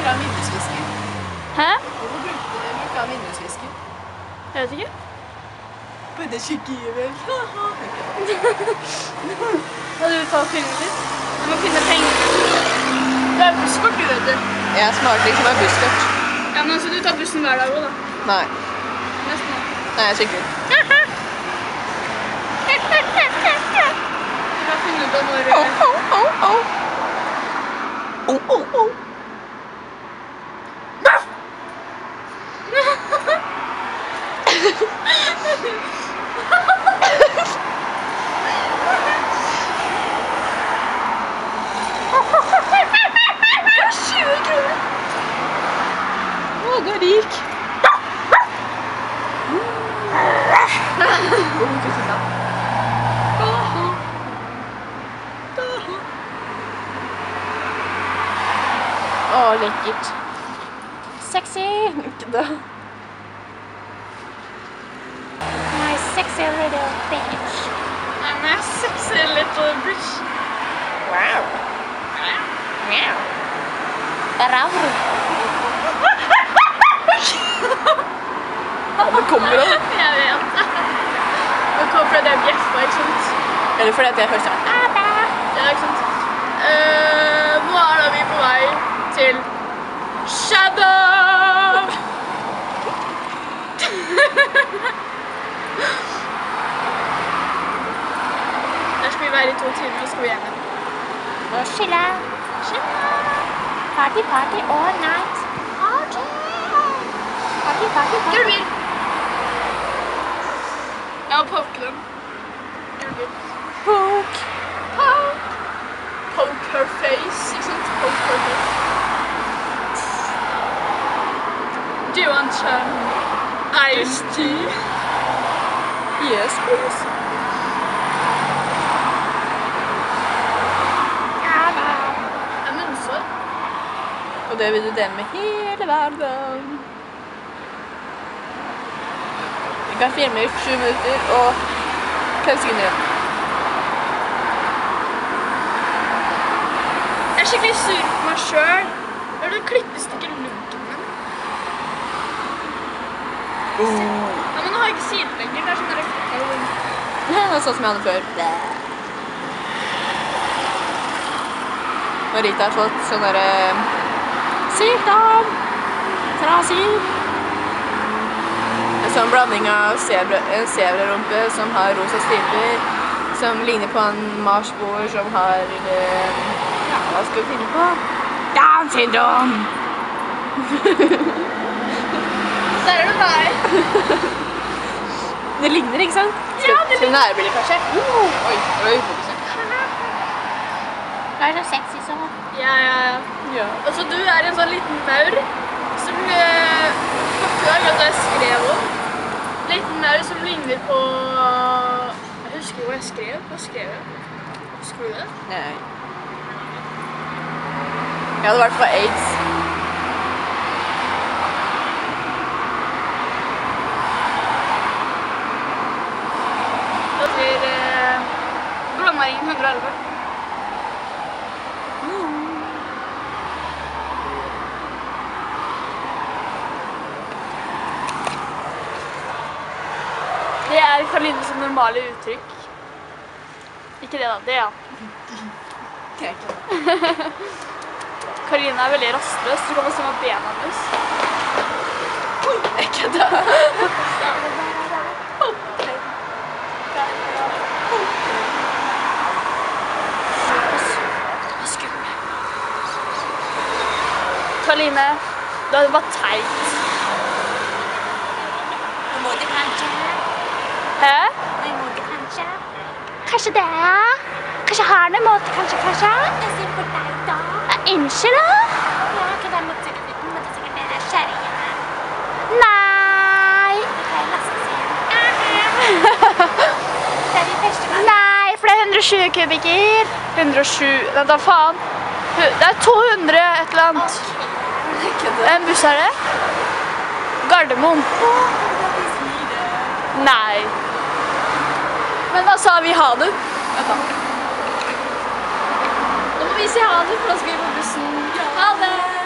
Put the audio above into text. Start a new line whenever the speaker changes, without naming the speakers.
bruker han vindusvisker?
Hæ?
Hvorfor bruker han vindusvisker?
Jeg vet ikke.
Bare skikkelig vel.
Hva du tar og filmer litt? Du må finne penger. Du er busskort, du vet du.
Jeg smaker ikke med busskort.
Ja, men så du tar bussen hver dag også da?
Nei.
Nesten.
Nei, jeg sykler.
Du kan finne ut av når...
Å, du er rik. Å, lekkert.
Sexy!
Ikke det.
My sexy little bitch. I'm a sexy little bitch.
Wow.
Wow. Raur.
Det kommer da.
Jeg vet det. Det kommer fra det bjeffa, ikke sant?
Eller fordi at jeg først er.
Ja, ikke sant? Nå er da vi på vei til Shadow! Der skal vi være i 2 timer, og skal vi hjem igjen.
Og chille. Party, party all night. Party. Party, party, party.
Gul bil! Jeg må poke den. Gul bil.
Poke.
Poke. Poke her face, ikke sant? Poke her face. Do you want some iced tea?
Yes, please.
Jeg munnsår.
Og det vil du dele med hele verden. Vi kan filme i 7 minutter og 5 sekunder igjen.
Jeg er skikkelig sur på meg selv. Når du klippestykker luggen min. Ja, men nå har jeg ikke siden lenger. Det er sånn der jeg...
Det er sånn som jeg hadde før. Når Rita har fått sånn der sykdom, trasig. En sånn blanding av en zebrarumpe som har rosa striper, som ligner på en marsboer som har, ja, hva skal vi finne på? Down syndrom!
Der er det meg.
Det ligner, ikke sant?
Ja, det
ligner. Nærbildet, kanskje? Oi, det var ufokusert.
Du er så sexy så.
Ja.
Ja.
Altså, du er en sånn liten maur som før at jeg skrev om. Liten maur som ligner på... Jeg husker hva jeg skrev. Hva skrev jeg? Husker du det?
Nei. Jeg hadde vært på AIDS.
Det blir Blommaringen 111. Det er Karolines normale uttrykk. Ikke det da, det ja. Karoline er veldig rastløs, så du kan bare se med bena hennes.
Ikke det.
Karoline, det var teit.
Du må det kanskje.
Hæ?
Du må det kanskje. Kanskje det? Kanskje har du måte, kanskje? Jeg sier for deg da. Unnskyld da? Ja, ikke det måtte sikkert være kjæringene. Nei. Det kan jeg nesten si. Det er de første gang.
Nei, for det er 120 kubikker. 107, nei da faen. Det er 200 et eller annet. En buss er det? Gardermoen. Nei. Men da sa vi ha det. Nå må vi si ha det, for da skal vi på bussen. Ha det!